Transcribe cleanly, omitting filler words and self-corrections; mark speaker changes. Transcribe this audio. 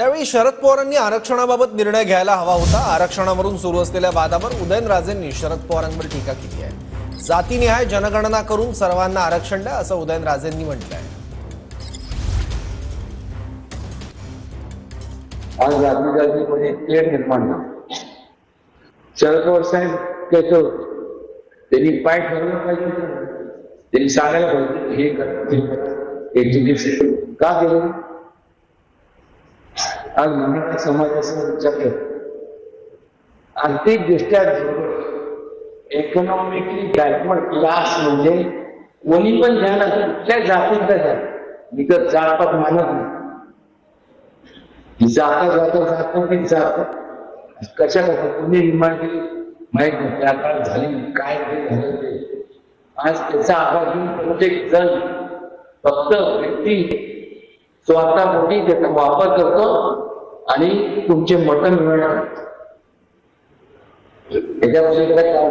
Speaker 1: त्यावेळी शरद पवारांनी आरक्षणाबाबत निर्णय घ्यायला हवा होता। आरक्षणावरून सुरू असलेल्या वादावर उदयनराजेंनी शरद पवारांवर टीका केली आहे। जातीनिहाय जनगणना करून सर्वांना आरक्षण द्या असं उदयनराजेंनी म्हटलं आहे।
Speaker 2: आज जातीमध्ये तेढ निर्माण झाली। शरद पवार साहेब कहतो त्यांनी पाय ठेवलं पाहिजे, त्यांनी सांगायला पाहिजे हे कर एज्युकेशन का केलं। आज मराठा समाजाचा विचार आर्थिकदृष्ट्या इकॉनॉमिकली बॅकवर्ड क्लास म्हणजे कोणी पण ज्ञान कुठल्या जातीचा द्या, मी तर जातपात मानत नाही। जात कशा कोणी निर्माण केली माहीत नाही, त्या काळात झाली काय झालं ते। आज त्याचा आवाज घेऊन प्रत्येक जण फक्त व्यक्ती स्वतःपोटी त्याचा वापर करतो आणि तुमचे मटण मिळणार याच्या पलीकडे काय